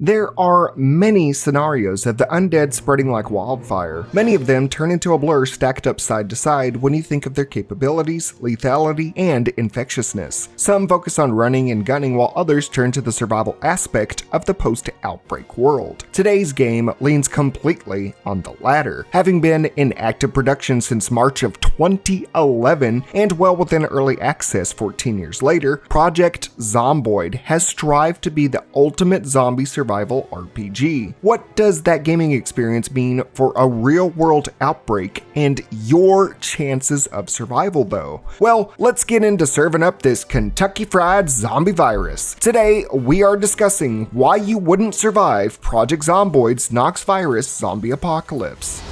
There are many scenarios of the undead spreading like wildfire. Many of them turn into a blur stacked up side to side when you think of their capabilities, lethality, and infectiousness. Some focus on running and gunning while others turn to the survival aspect of the post-Outbreak world. Today's game leans completely on the latter. Having been in active production since March of 2011 and well within early access 14 years later, Project Zomboid has strived to be the ultimate zombie survival RPG. What does that gaming experience mean for a real-world outbreak and your chances of survival though? Well, let's get into serving up this Kentucky Fried Zombie Virus. Today, we are discussing why you wouldn't survive Project Zomboid's Knox virus zombie apocalypse.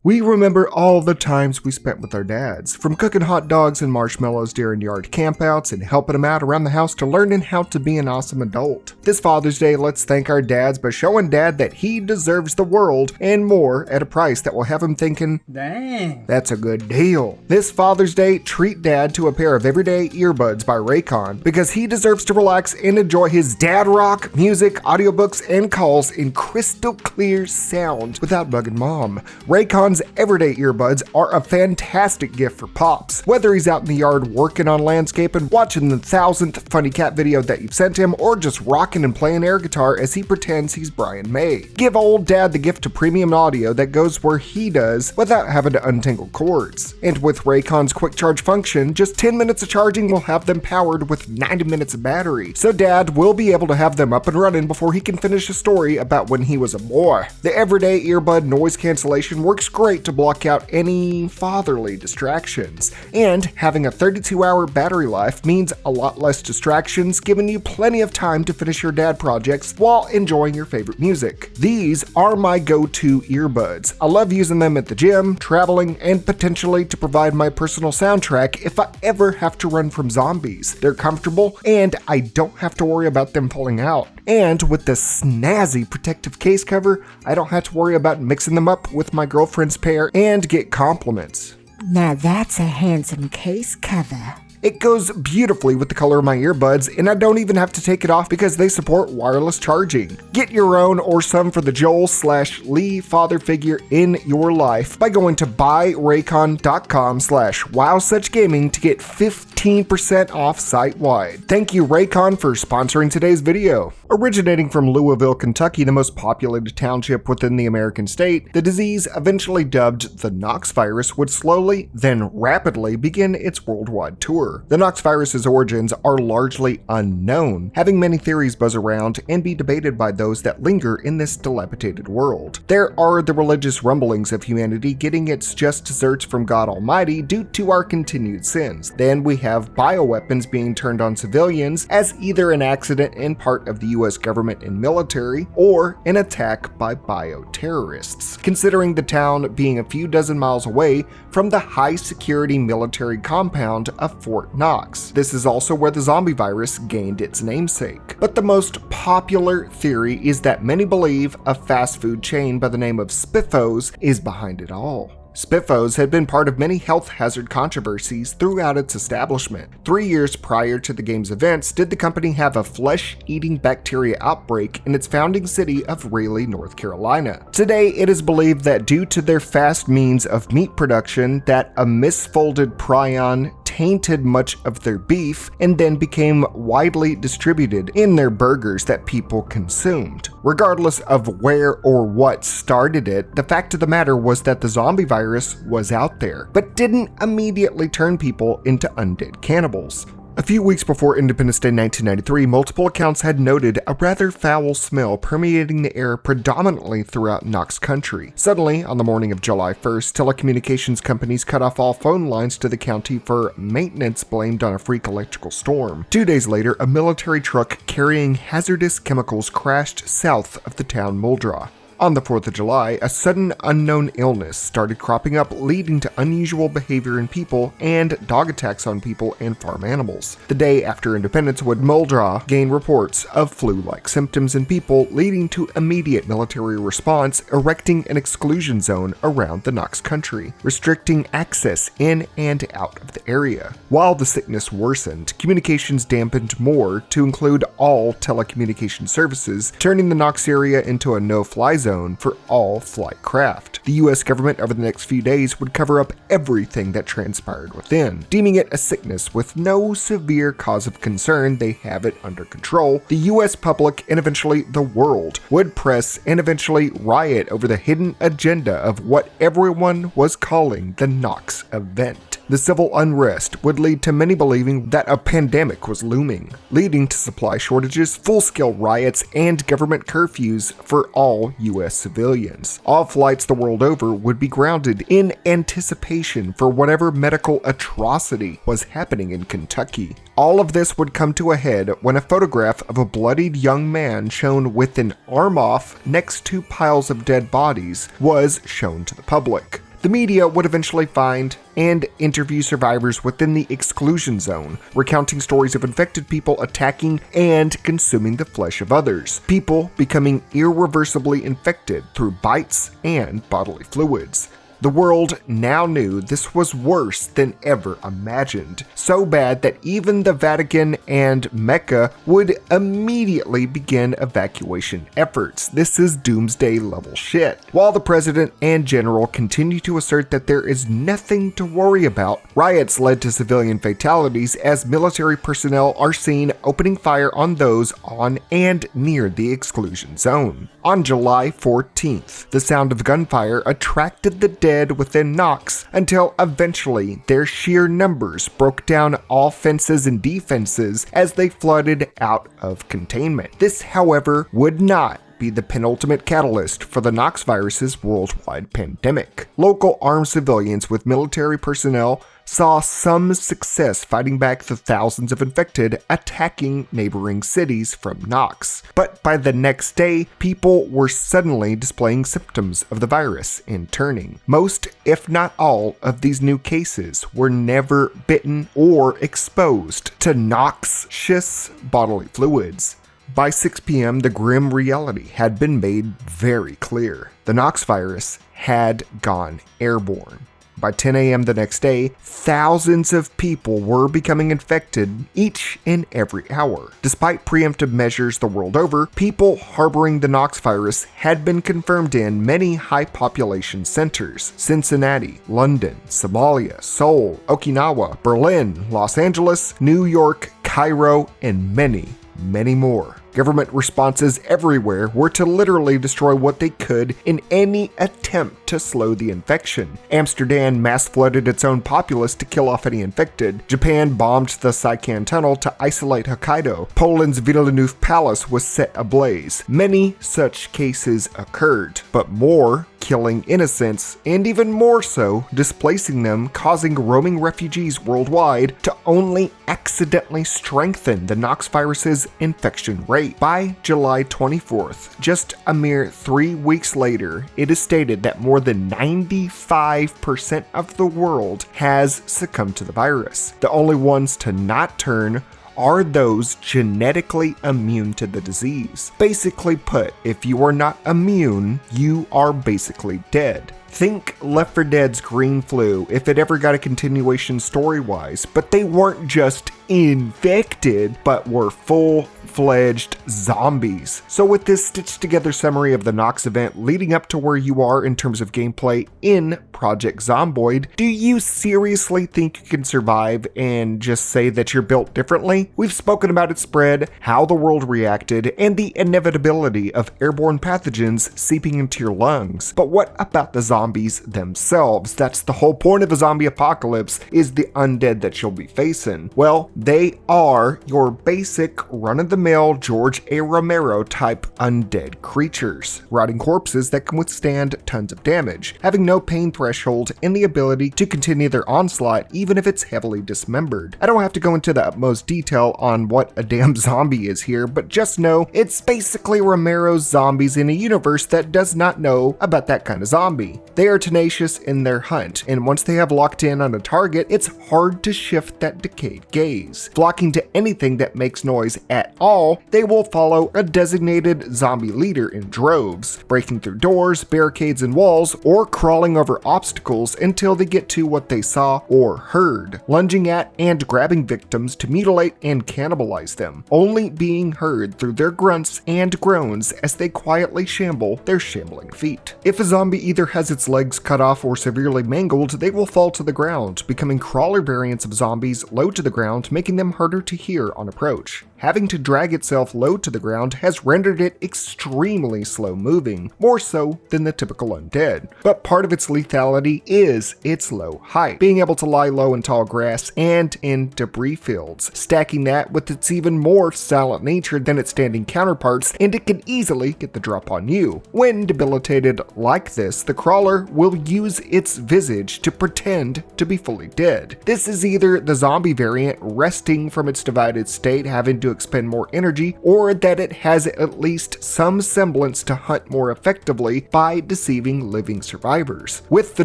We remember all the times we spent with our dads, from cooking hot dogs and marshmallows during yard campouts and helping them out around the house to learning how to be an awesome adult. This Father's Day, let's thank our dads by showing Dad that he deserves the world and more at a price that will have him thinking, dang, that's a good deal. This Father's Day, treat Dad to a pair of everyday earbuds by Raycon because he deserves to relax and enjoy his dad rock, music, audiobooks, and calls in crystal clear sound without bugging Mom. Raycon's everyday earbuds are a fantastic gift for Pops. Whether he's out in the yard working on landscaping, watching the 1000th funny cat video that you've sent him, or just rocking and playing air guitar as he pretends he's Brian May. Give old Dad the gift of premium audio that goes where he does without having to untangle cords. And with Raycon's quick charge function, just 10 minutes of charging will have them powered with 90 minutes of battery. So Dad will be able to have them up and running before he can finish a story about when he was a boy. The everyday earbud noise cancellation works great to block out any fatherly distractions. And having a 32-hour battery life means a lot less distractions, giving you plenty of time to finish your dad projects while enjoying your favorite music. These are my go-to earbuds. I love using them at the gym, traveling, and potentially to provide my personal soundtrack if I ever have to run from zombies. They're comfortable, and I don't have to worry about them falling out. And with the snazzy protective case cover, I don't have to worry about mixing them up with my girlfriend's pair and get compliments. Now that's a handsome case cover. It goes beautifully with the color of my earbuds, and I don't even have to take it off because they support wireless charging. Get your own or some for the Joel/Lee father figure in your life by going to buyraycon.com/wowsuchgaming to get 15% off site-wide. Thank you, Raycon, for sponsoring today's video. Originating from Louisville, Kentucky, the most populated township within the American state, the disease, eventually dubbed the Knox virus, would slowly, then rapidly begin its worldwide tour. The Knox virus's origins are largely unknown, having many theories buzz around and be debated by those that linger in this dilapidated world. There are the religious rumblings of humanity getting its just desserts from God Almighty due to our continued sins. Then we have bioweapons being turned on civilians as either an accident and part of the US government and military, or an attack by bioterrorists, considering the town being a few dozen miles away from the high-security military compound of Fort Knox. This is also where the zombie virus gained its namesake. But the most popular theory is that many believe a fast food chain by the name of Spiffos is behind it all. Spiffos had been part of many health hazard controversies throughout its establishment. 3 years prior to the game's events, did the company have a flesh-eating bacteria outbreak in its founding city of Raleigh, North Carolina. Today, it is believed that due to their fast means of meat production, that a misfolded prion tainted much of their beef and then became widely distributed in their burgers that people consumed. Regardless of where or what started it, the fact of the matter was that the zombie virus was out there, but didn't immediately turn people into undead cannibals. A few weeks before Independence Day 1993, multiple accounts had noted a rather foul smell permeating the air predominantly throughout Knox country. Suddenly, on the morning of July 1st, telecommunications companies cut off all phone lines to the county for maintenance blamed on a freak electrical storm. 2 days later, a military truck carrying hazardous chemicals crashed south of the town Muldraugh. On the 4th of July, a sudden unknown illness started cropping up, leading to unusual behavior in people and dog attacks on people and farm animals. The day after independence would Muldraugh gain reports of flu-like symptoms in people, leading to immediate military response, erecting an exclusion zone around the Knox country, restricting access in and out of the area. While the sickness worsened, communications dampened more to include all telecommunication services, turning the Knox area into a no-fly zone for all flight craft. The US government over the next few days would cover up everything that transpired within, deeming it a sickness with no severe cause of concern. They have it under control. The US public and eventually the world would press and eventually riot over the hidden agenda of what everyone was calling the Knox event. The civil unrest would lead to many believing that a pandemic was looming, leading to supply shortages, full-scale riots, and government curfews for all US civilians. All flights the world over would be grounded in anticipation for whatever medical atrocity was happening in Kentucky. All of this would come to a head when a photograph of a bloodied young man shown with an arm off next to piles of dead bodies was shown to the public. The media would eventually find and interview survivors within the exclusion zone, recounting stories of infected people attacking and consuming the flesh of others, people becoming irreversibly infected through bites and bodily fluids. The world now knew this was worse than ever imagined, so bad that even the Vatican and Mecca would immediately begin evacuation efforts. This is doomsday level shit. While the president and general continue to assert that there is nothing to worry about, riots led to civilian fatalities as military personnel are seen opening fire on those on and near the exclusion zone. On July 14th, the sound of gunfire attracted the dead within Knox until eventually their sheer numbers broke down all fences and defenses as they flooded out of containment. This, however, would not be the penultimate catalyst for the Knox virus's worldwide pandemic. Local armed civilians with military personnel saw some success fighting back the thousands of infected attacking neighboring cities from Knox. But by the next day, people were suddenly displaying symptoms of the virus and turning. Most, if not all, of these new cases were never bitten or exposed to noxious bodily fluids. By 6 p.m., the grim reality had been made very clear. The Knox virus had gone airborne. By 10 a.m. the next day, thousands of people were becoming infected each and every hour. Despite preemptive measures the world over, people harboring the Knox virus had been confirmed in many high-population centers: Cincinnati, London, Somalia, Seoul, Okinawa, Berlin, Los Angeles, New York, Cairo, and many more. Government responses everywhere were to literally destroy what they could in any attempt to slow the infection. Amsterdam mass flooded its own populace to kill off any infected. Japan bombed the Saikan Tunnel to isolate Hokkaido. Poland's Villeneuve Palace was set ablaze. Many such cases occurred, but more killing innocents, and even more so, displacing them, causing roaming refugees worldwide to only accidentally strengthen the Knox virus's infection rate. By July 24th, just a mere 3 weeks later, it is stated that more than 95% of the world has succumbed to the virus. The only ones to not turn are those genetically immune to the disease. Basically put, if you are not immune, you are basically dead. Think Left 4 Dead's Green Flu if it ever got a continuation story-wise, but they weren't just infected, but were full-fledged zombies. So with this stitched together summary of the Knox event leading up to where you are in terms of gameplay in Project Zomboid, do you seriously think you can survive and just say that you're built differently? We've spoken about its spread, how the world reacted, and the inevitability of airborne pathogens seeping into your lungs. But what about the zombies zombies themselves. That's the whole point of a zombie apocalypse, is the undead that you'll be facing. Well, they are your basic run-of-the-mill George A. Romero type undead creatures, rotting corpses that can withstand tons of damage, having no pain threshold and the ability to continue their onslaught even if it's heavily dismembered. I don't have to go into the utmost detail on what a damn zombie is here, but just know it's basically Romero's zombies in a universe that does not know about that kind of zombie. They are tenacious in their hunt, and once they have locked in on a target, it's hard to shift that decayed gaze. Flocking to anything that makes noise at all, they will follow a designated zombie leader in droves, breaking through doors, barricades, and walls, or crawling over obstacles until they get to what they saw or heard, lunging at and grabbing victims to mutilate and cannibalize them, only being heard through their grunts and groans as they quietly shamble their shambling feet. If a zombie either has its legs cut off or severely mangled, they will fall to the ground, becoming crawler variants of zombies low to the ground, making them harder to hear on approach. Having to drag itself low to the ground has rendered it extremely slow moving, more so than the typical undead. But part of its lethality is its low height, being able to lie low in tall grass and in debris fields. Stacking that with its even more silent nature than its standing counterparts, and it can easily get the drop on you. When debilitated like this, the crawler will use its visage to pretend to be fully dead. This is either the zombie variant resting from its divided state, having to expend more energy, or that it has at least some semblance to hunt more effectively by deceiving living survivors. With the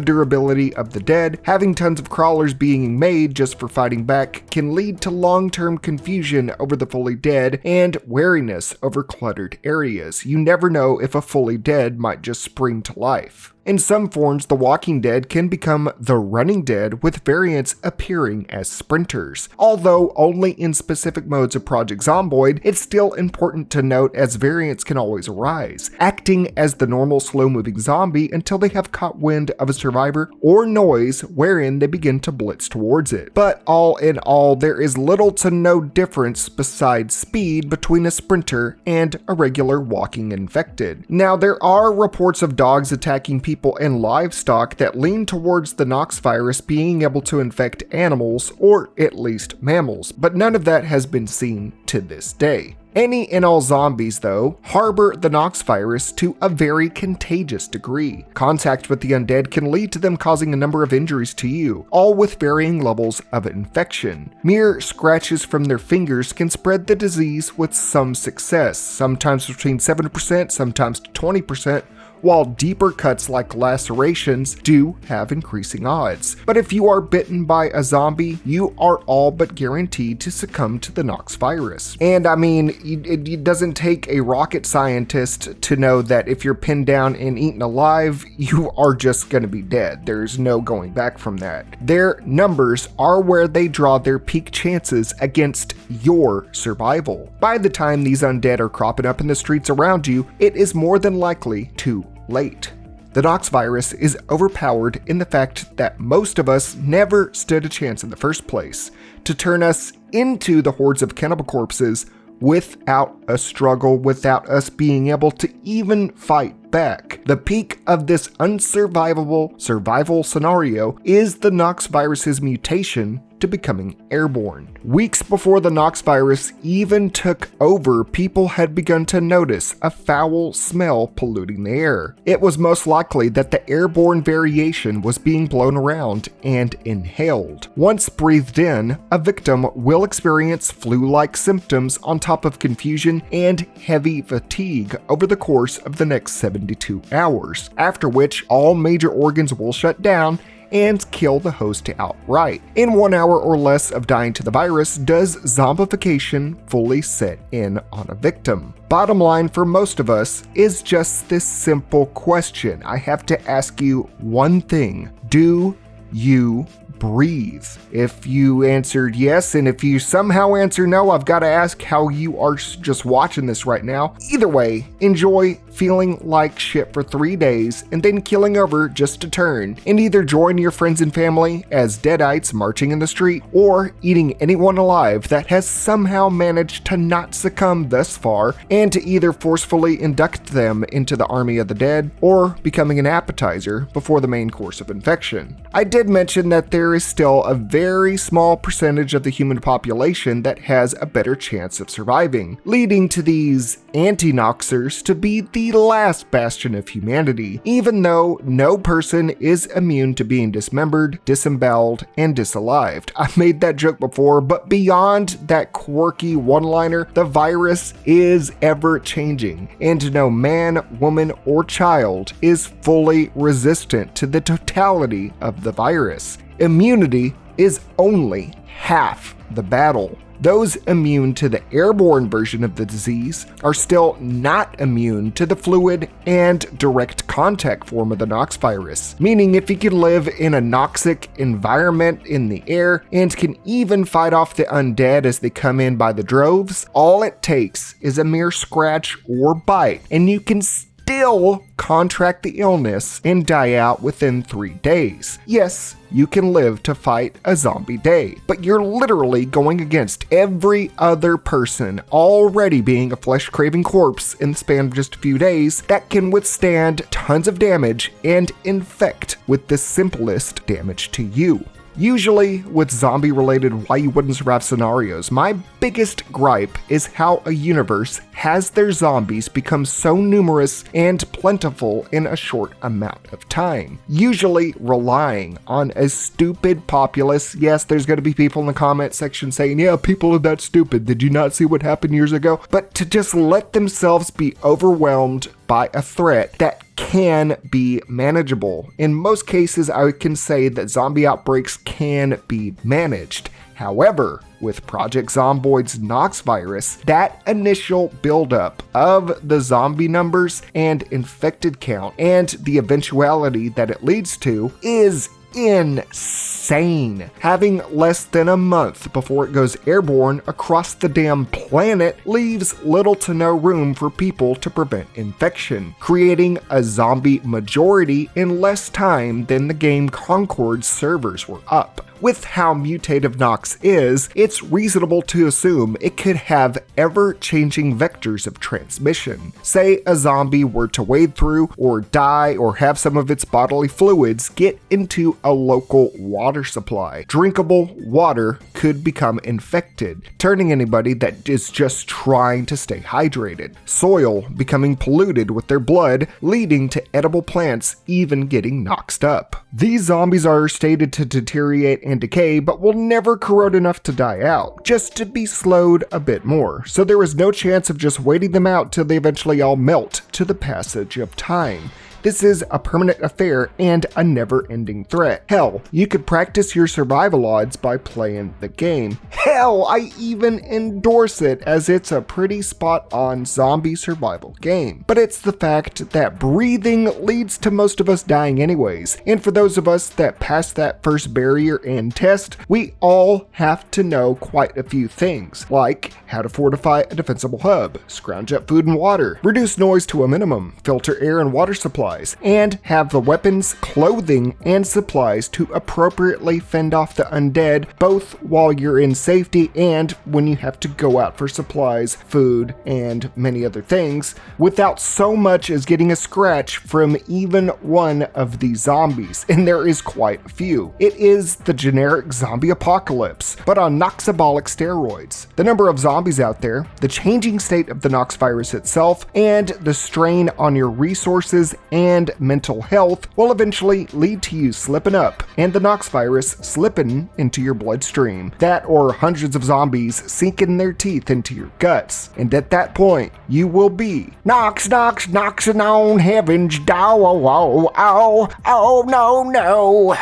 durability of the dead, having tons of crawlers being made just for fighting back can lead to long-term confusion over the fully dead and wariness over cluttered areas. You never know if a fully dead might just spring to life. In some forms, the Walking Dead can become the Running Dead, with variants appearing as sprinters. Although only in specific modes of Project Zomboid, it's still important to note as variants can always arise, acting as the normal slow-moving zombie until they have caught wind of a survivor or noise wherein they begin to blitz towards it. But all in all, there is little to no difference besides speed between a sprinter and a regular walking infected. Now, there are reports of dogs attacking people and livestock that lean towards the Knox virus being able to infect animals, or at least mammals, but none of that has been seen to this day. Any and all zombies, though, harbor the Knox virus to a very contagious degree. Contact with the undead can lead to them causing a number of injuries to you, all with varying levels of infection. Mere scratches from their fingers can spread the disease with some success, sometimes between 7%, sometimes to 20%, while deeper cuts like lacerations do have increasing odds. But if you are bitten by a zombie, you are all but guaranteed to succumb to the Knox virus. And I mean, it doesn't take a rocket scientist to know that if you're pinned down and eaten alive, you are just gonna be dead. There's no going back from that. Their numbers are where they draw their peak chances against your survival. By the time these undead are cropping up in the streets around you, it is more than likely too late. The Knox virus is overpowered in the fact that most of us never stood a chance in the first place to turn us into the hordes of cannibal corpses without a struggle, without us being able to even fight back. The peak of this unsurvivable survival scenario is the Knox virus's mutation to becoming airborne. Weeks before the Knox virus even took over, people had begun to notice a foul smell polluting the air. It was most likely that the airborne variation was being blown around and inhaled. Once breathed in, a victim will experience flu-like symptoms on top of confusion and heavy fatigue over the course of the next 72 hours, after which all major organs will shut down and kill the host outright. In 1 hour or less of dying to the virus, does zombification fully set in on a victim? Bottom line for most of us is just this simple question. I have to ask you one thing. Do you breathe? If you answered yes, and if you somehow answer no, I've got to ask how you are just watching this right now. Either way, enjoy. feeling like shit for 3 days, and then keeling over just to turn and either join your friends and family as deadites marching in the street, or eating anyone alive that has somehow managed to not succumb thus far, and to either forcefully induct them into the army of the dead, or becoming an appetizer before the main course of infection. I did mention that there is still a very small percentage of the human population that has a better chance of surviving, leading to these anti-Knoxers to be the last bastion of humanity, even though no person is immune to being dismembered, disemboweled, and disalived. I've made that joke before, but beyond that quirky one-liner, the virus is ever-changing, and no man, woman, or child is fully resistant to the totality of the virus. Immunity is only half the battle. Those immune to the airborne version of the disease are still not immune to the fluid and direct contact form of the Knox virus, meaning if you can live in a noxic environment in the air and can even fight off the undead as they come in by the droves, all it takes is a mere scratch or bite, and you can still contract the illness and die out within 3 days. Yes, you can live to fight a zombie day, but you're literally going against every other person already being a flesh-craving corpse in the span of just a few days that can withstand tons of damage and infect with the simplest damage to you. Usually, with zombie-related why you wouldn't survive scenarios, my biggest gripe is how a universe has their zombies become so numerous and plentiful in a short amount of time. Usually relying on a stupid populace. Yes, there's going to be people in the comment section saying, yeah, people are that stupid. Did you not see what happened years ago? But to just let themselves be overwhelmed by a threat that can be manageable. In most cases, I can say that zombie outbreaks can be managed. However, with Project Zomboid's Knox virus, that initial buildup of the zombie numbers and infected count and the eventuality that it leads to is insane. Having less than a month before it goes airborne across the damn planet leaves little to no room for people to prevent infection, creating a zombie majority in less time than the game Concord's servers were up. With how mutative Knox is, it's reasonable to assume it could have ever-changing vectors of transmission. Say a zombie were to wade through or die or have some of its bodily fluids get into a local water supply. Drinkable water could become infected, turning anybody that is just trying to stay hydrated. Soil becoming polluted with their blood, leading to edible plants even getting knocked up. These zombies are stated to deteriorate and decay, but will never corrode enough to die out, just to be slowed a bit more. So there is no chance of just waiting them out till they eventually all melt to the passage of time. This is a permanent affair and a never-ending threat. Hell, you could practice your survival odds by playing the game. Hell, I even endorse it as it's a pretty spot-on zombie survival game. But it's the fact that breathing leads to most of us dying anyways. And for those of us that pass that first barrier and test, we all have to know quite a few things, like how to fortify a defensible hub, scrounge up food and water, reduce noise to a minimum, filter air and water supply, and have the weapons, clothing, and supplies to appropriately fend off the undead, both while you're in safety and when you have to go out for supplies, food, and many other things, without so much as getting a scratch from even one of these zombies, and there is quite a few. It is the generic zombie apocalypse, but on Knoxabolic steroids. The number of zombies out there, the changing state of the Knox virus itself, and the strain on your resources and mental health will eventually lead to you slipping up and the Knox virus slipping into your bloodstream. That or hundreds of zombies sinking their teeth into your guts. And at that point, you will be Knox, Knox, Knoxing on heaven's door. Oh, oh, oh, oh, no, no.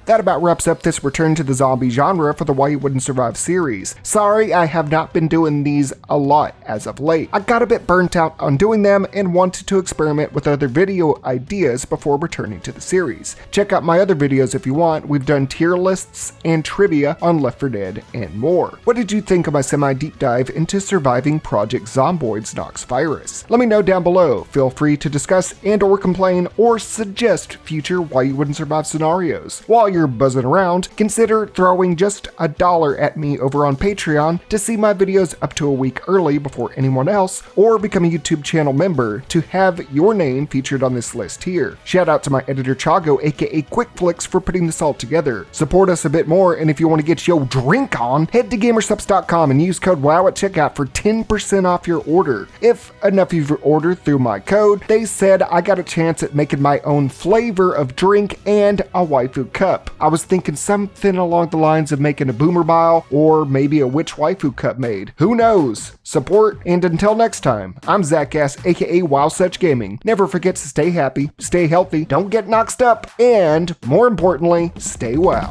That about wraps up this return to the zombie genre for the Why You Wouldn't Survive series. Sorry, I have not been doing these a lot as of late. I got a bit burnt out on doing them and wanted to experiment with other video ideas before returning to the series. Check out my other videos if you want. We've done tier lists and trivia on Left 4 Dead and more. What did you think of my semi-deep dive into surviving Project Zomboid's Knox virus? Let me know down below. Feel free to discuss and or complain or suggest future Why You Wouldn't Survive scenarios. While you're buzzing around, consider throwing just $1 at me over on Patreon to see my videos up to a week early before anyone else, or become a YouTube channel member to have your name featured on this list here. Shout out to my editor Chago, aka QuickFlix, for putting this all together. Support us a bit more, and if you want to get your drink on, head to gamersupps.com and use code WOW at checkout for 10% off your order. If enough of you ordered through my code, they said I got a chance at making my own flavor of drink and a waifu cup. I was thinking something along the lines of making a boomer bile or maybe a witch waifu cup made. Who knows? Support, and until next time, I'm Zach Gass, aka Wow Such Gaming. Never forget to stay happy, stay healthy, don't get knoxed up, and more importantly, stay wow.